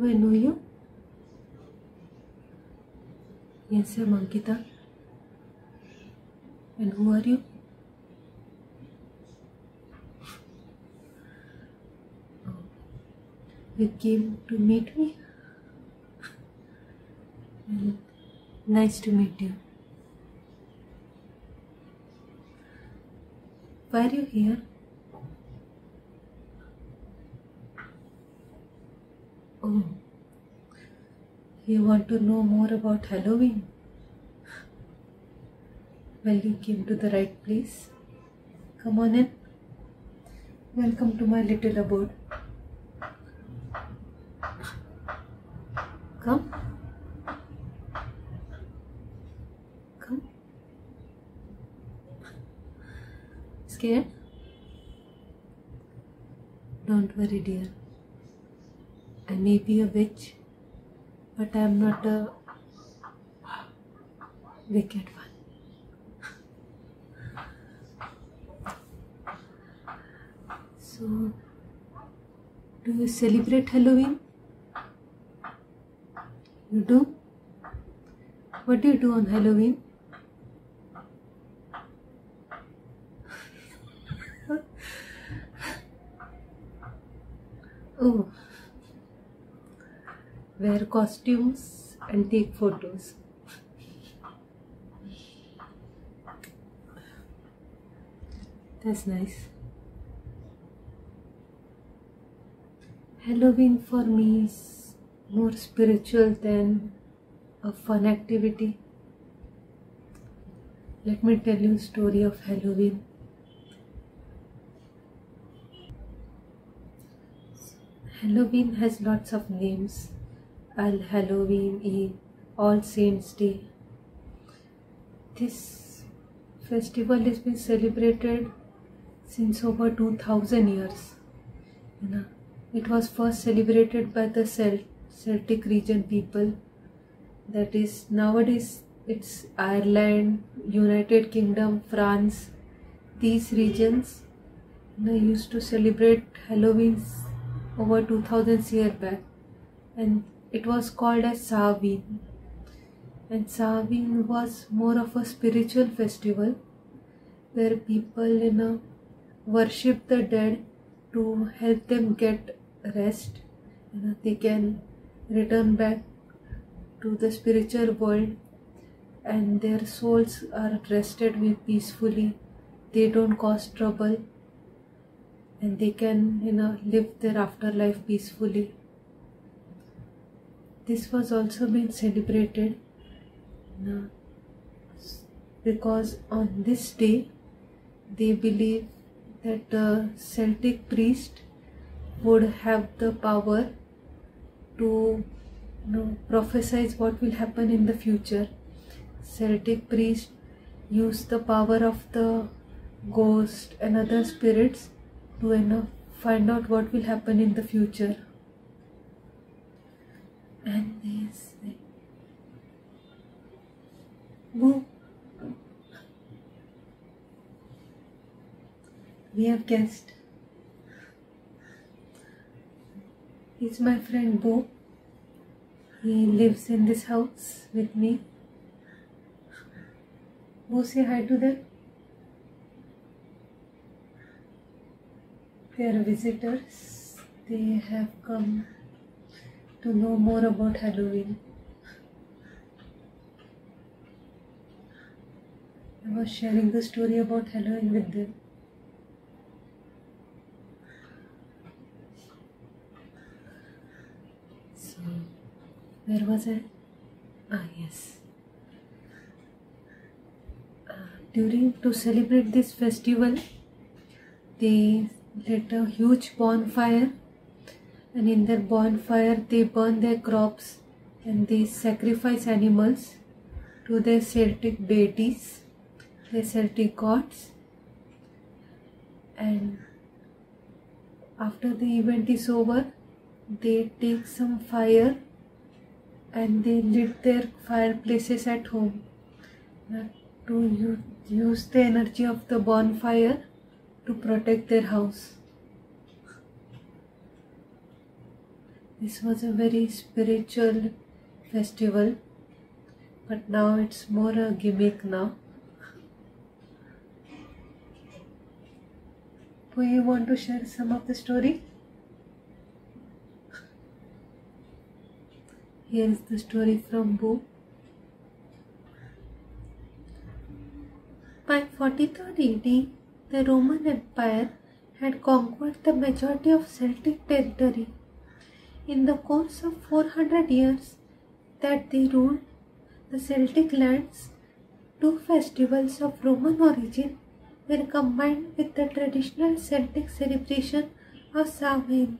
Do I know you? Yes, I'm Ankita. And who are you? You came to meet me? Nice to meet you. Why are you here? Oh, you want to know more about Halloween? Well, you came to the right place. Come on in. Welcome to my little abode. Come. Come. Scared? Don't worry, dear. I may be a witch, but I am not a wicked one. So, do you celebrate Halloween? You do? What do you do on Halloween? Oh, wear costumes and take photos. That's nice. Halloween for me is more spiritual than a fun activity. Let me tell you a story of Halloween. Halloween has lots of names. All Halloween Eve, All Saints Day. This festival has been celebrated since over 2000 years. It was first celebrated by the Celtic region people. That is, nowadays it's Ireland, United Kingdom, France. These regions used to celebrate Halloween over 2000 years back, and it was called as Samhain. And Samhain was more of a spiritual festival where people worship the dead to help them get rest. They can return back to the spiritual world and their souls are rested with peacefully. They don't cause trouble and they can live their afterlife peacefully. This was also being celebrated because on this day they believe that the Celtic priest would have the power to prophesy what will happen in the future. Celtic priests use the power of the ghost and other spirits to find out what will happen in the future. And they say, Boo, we have guest. He's my friend Bo. He lives in this house with me. Bo, say hi to them. They are visitors. They have come to know more about Halloween. I was sharing the story about Halloween with them. So, where was I? Yes. To celebrate this festival, they lit a huge bonfire, and in their bonfire they burn their crops and they sacrifice animals to their Celtic deities, their Celtic gods. And after the event is over, they take some fire and they lit their fireplaces at home to use the energy of the bonfire to protect their house. This was a very spiritual festival, but now it's more a gimmick now. Do you want to share some of the story? Here is the story from Boo. By 43rd AD, the Roman Empire had conquered the majority of Celtic territory. In the course of 400 years that they ruled the Celtic lands, two festivals of Roman origin were combined with the traditional Celtic celebration of Samhain.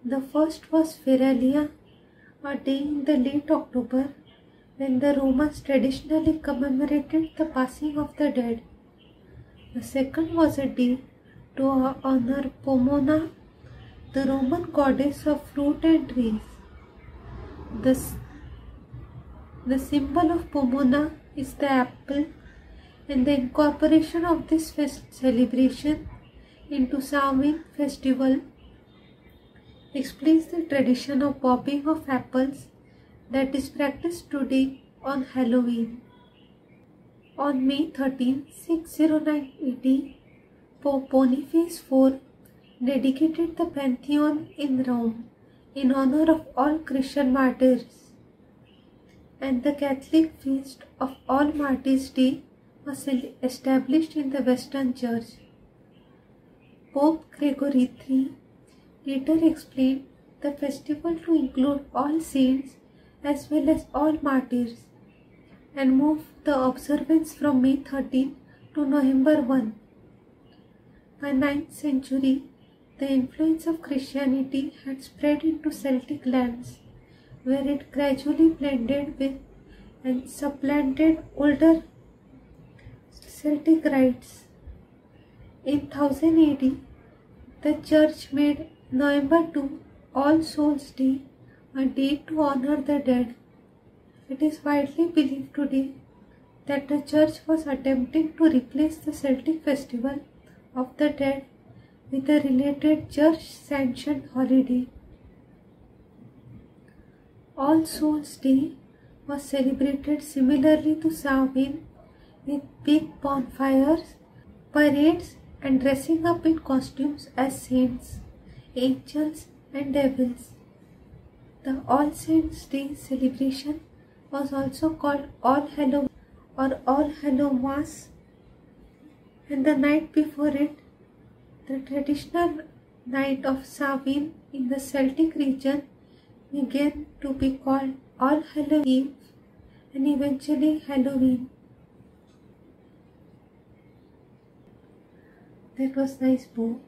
The first was Feralia, a day in the late October when the Romans traditionally commemorated the passing of the dead. The second was a day to honor Pomona, the Roman goddess of fruit and trees. The symbol of Pomona is the apple, and the incorporation of this celebration into Samhain festival explains the tradition of popping of apples that is practiced today on Halloween. On May 13, 609 AD, Pope Boniface IV dedicated the Pantheon in Rome in honor of all Christian martyrs, and the Catholic feast of All Martyrs' Day was established in the Western Church. Pope Gregory III later explained the festival to include all saints as well as all martyrs, and moved the observance from May 13 to November 1. By 9th century, the influence of Christianity had spread into Celtic lands, where it gradually blended with and supplanted older Celtic rites. In 1000 AD, the Church made November 2, All Souls' Day, a day to honor the dead. It is widely believed today that the Church was attempting to replace the Celtic festival of the dead with a related Church-sanctioned holiday. All Souls' Day was celebrated similarly to Samhain, with big bonfires, parades, and dressing up in costumes as saints, angels, and devils. The All Saints' Day celebration was also called All Hallow or All Hallow Mass, and the night before it, the traditional night of Samhain in the Celtic region, began to be called All Hallow Eve and eventually Halloween. That was nice, Boo.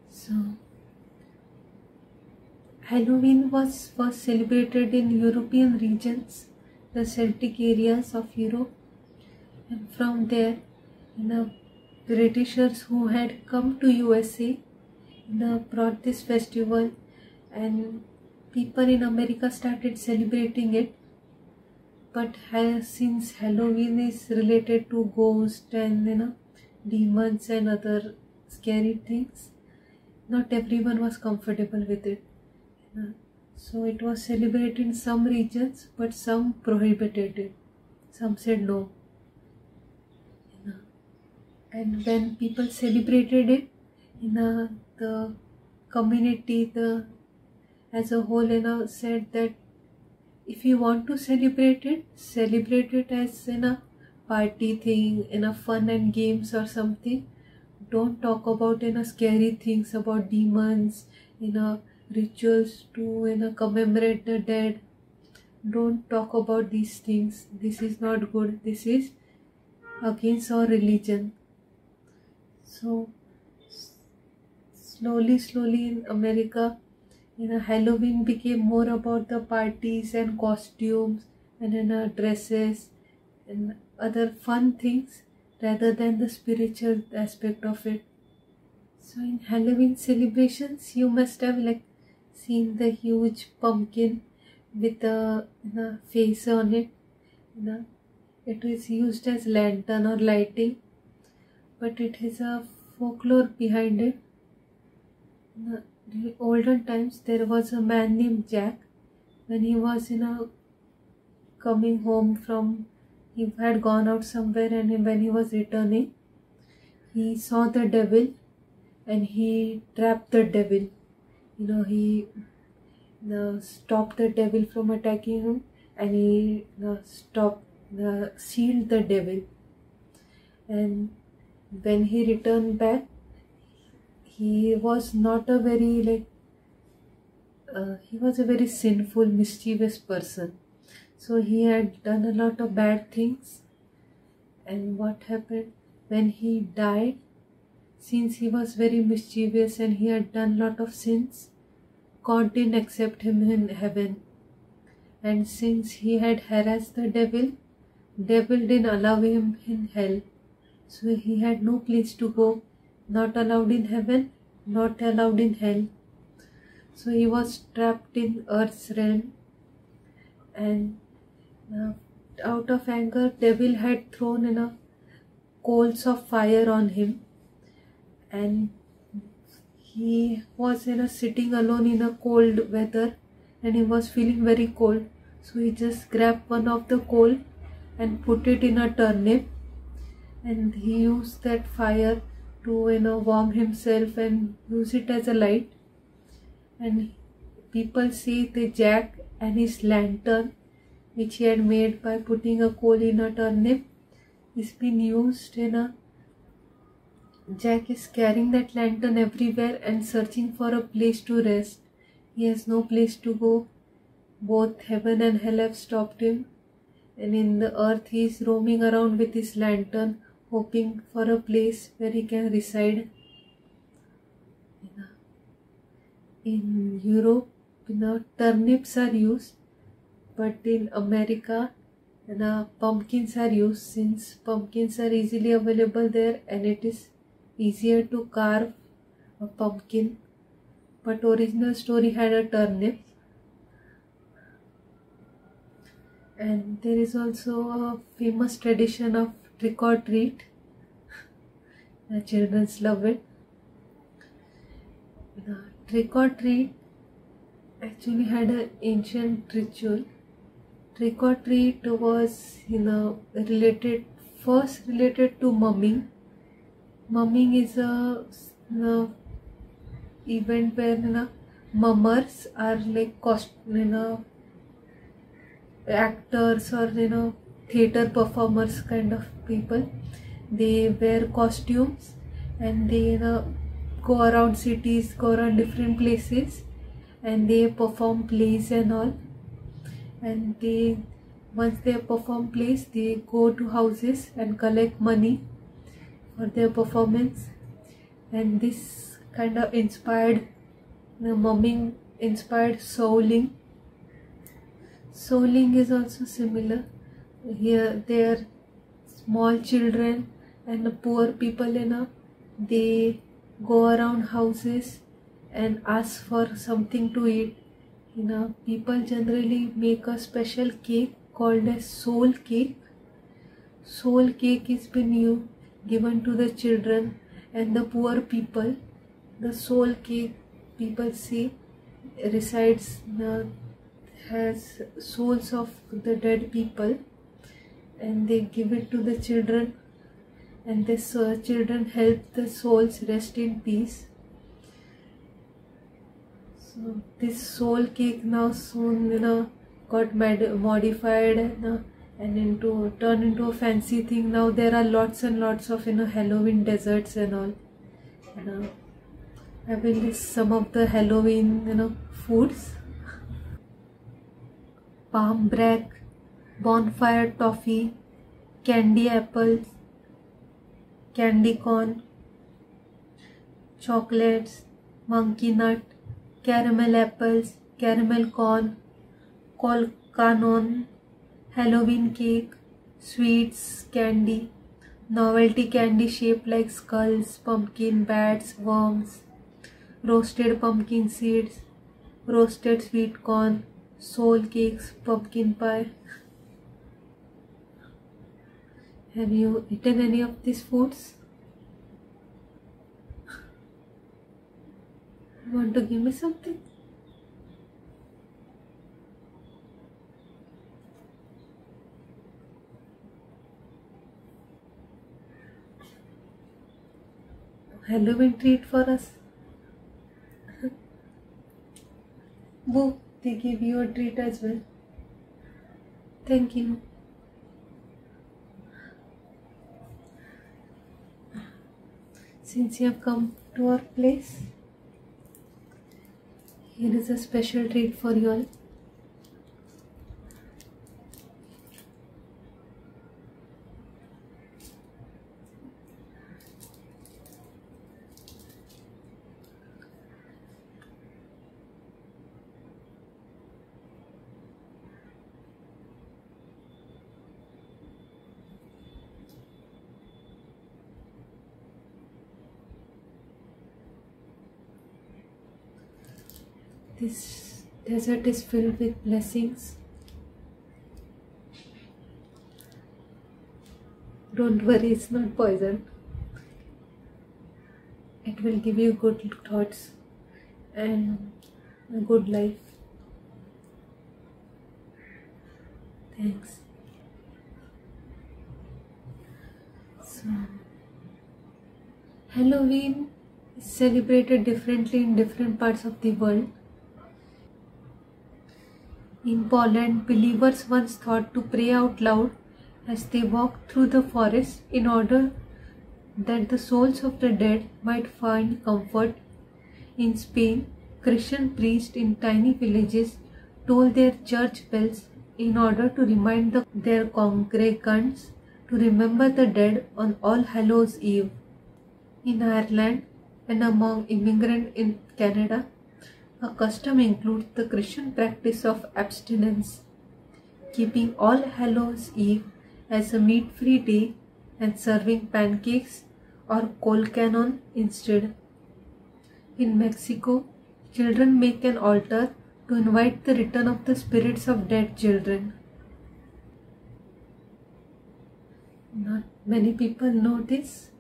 So, Halloween was first celebrated in European regions, the Celtic areas of Europe, and from there, the Britishers who had come to USA brought this festival, and people in America started celebrating it. But since Halloween is related to ghosts and demons and other scary things, not everyone was comfortable with it. So it was celebrated in some regions, but some prohibited it. Some said no. And when people celebrated it, the community, as a whole, said that if you want to celebrate it as a party thing, fun and games or something. Don't talk about scary things about demons, rituals to commemorate the dead. Don't talk about these things. This is not good. This is against our religion. So slowly in America, Halloween became more about the parties and costumes and dresses and other fun things rather than the spiritual aspect of it. So in Halloween celebrations, you must have seen the huge pumpkin with a face on it. It is used as lantern or lighting, but it is a folklore behind it. In the olden times, there was a man named Jack. When he was coming home from, he had gone out somewhere, and when he was returning, he saw the devil, and he trapped the devil. He stopped the devil from attacking him, and he sealed the devil. And when he returned back, he was not a very he was a very sinful, mischievous person. So he had done a lot of bad things. And what happened when he died? Since he was very mischievous and he had done a lot of sins, God didn't accept him in heaven. And since he had harassed the devil didn't allow him in hell. So he had no place to go, not allowed in heaven, not allowed in hell. So he was trapped in earth's realm, and out of anger, devil had thrown coals of fire on him, and he was sitting alone in a cold weather, and he was feeling very cold. So he just grabbed one of the coal and put it in a turnip, and he used that fire to warm himself and use it as a light. And people see the Jack and his lantern, which he had made by putting a coal in a turnip, is being used Jack is carrying that lantern everywhere and searching for a place to rest. He has no place to go. Both heaven and hell have stopped him, and in the earth he is roaming around with his lantern, hoping for a place where he can reside. In Europe, turnips are used, but in America, pumpkins are used, since pumpkins are easily available there and it is easier to carve a pumpkin. But original story had a turnip. And there is also a famous tradition of trick or treat. Children love it. Trick or treat actually had an ancient ritual. Trick or treat was related to mumming. Mumming is a event where mummers are like actors or theater performers kind of people. They wear costumes and they go around cities, go around different places, and they perform plays and all. And once they perform plays, they go to houses and collect money for their performance. And this kind of inspired mumming, inspired souling. Souling is also similar. Here they are small children and poor people, they go around houses and ask for something to eat. People generally make a special cake called as soul cake. Soul cake is been given to the children and the poor people. The soul cake, people say, resides has souls of the dead people, and they give it to the children, and the children help the souls rest in peace. So this soul cake now soon got modified and turned into a fancy thing. Now there are lots and lots of Halloween desserts and all. I will list some of the Halloween foods: palm brack, bonfire toffee, candy apples, candy corn, chocolates, monkey nut, caramel apples, caramel corn, canon, Halloween cake, sweets, candy, novelty candy shaped like skulls, pumpkin, bats, worms, roasted pumpkin seeds, roasted sweet corn, soul cakes, pumpkin pie. Have you eaten any of these foods? Want to give me something? Halloween treat for us. Boo, they give you a treat as well. Thank you. Since you have come to our place, here is a special treat for you all. This desert is filled with blessings. Don't worry, it's not poison. It will give you good thoughts and a good life. Thanks. So, Halloween is celebrated differently in different parts of the world. In Poland, believers once thought to pray out loud as they walked through the forest in order that the souls of the dead might find comfort. In Spain, Christian priests in tiny villages tolled their church bells in order to remind their congregants to remember the dead on All Hallows Eve. In Ireland and among immigrants in Canada, a custom includes the Christian practice of abstinence, keeping All Hallows Eve as a meat-free day and serving pancakes or colcannon instead. In Mexico, children make an altar to invite the return of the spirits of dead children. Not many people know this,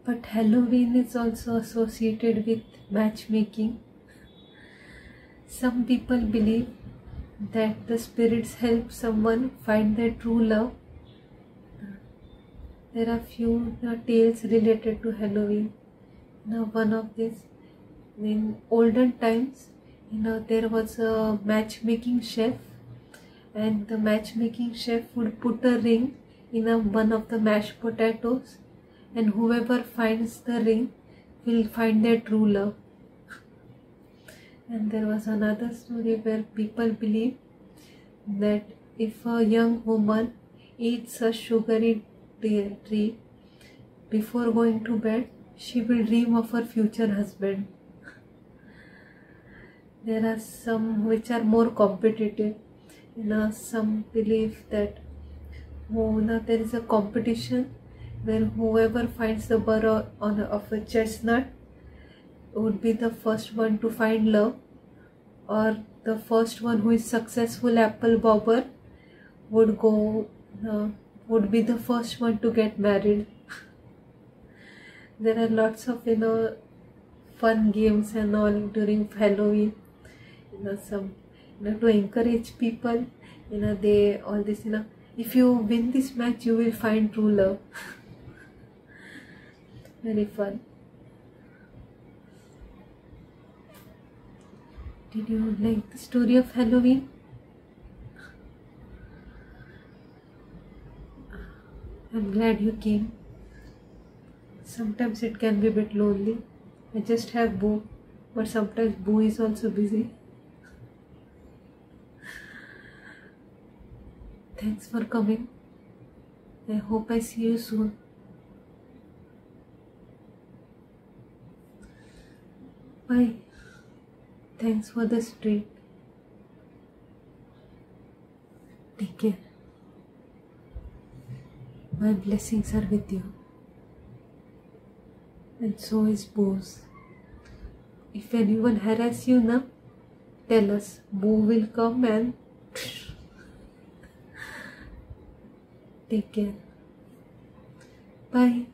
but Halloween is also associated with matchmaking. Some people believe that the spirits help someone find their true love. There are few tales related to Halloween. Now, one of these, in olden times, there was a matchmaking chef, and the matchmaking chef would put a ring in one of the mashed potatoes, and whoever finds the ring will find their true love. And there was another story where people believe that if a young woman eats a sugary tree before going to bed, she will dream of her future husband. There are some which are more competitive. Some believe that there is a competition where whoever finds the burr of a chestnut would be the first one to find love, or the first one who is successful apple bobber would be the first one to get married. There are lots of fun games and all during Halloween. To encourage people, they all this, if you win this match, you will find true love. Very fun. Did you like the story of Halloween? I'm glad you came. Sometimes it can be a bit lonely. I just have Boo, but sometimes Boo is also busy. Thanks for coming. I hope I see you soon. Bye. Thanks for the treat. Take care. My blessings are with you. And so is Boo's. If anyone harasses you now, tell us. Boo will come and take care. Bye.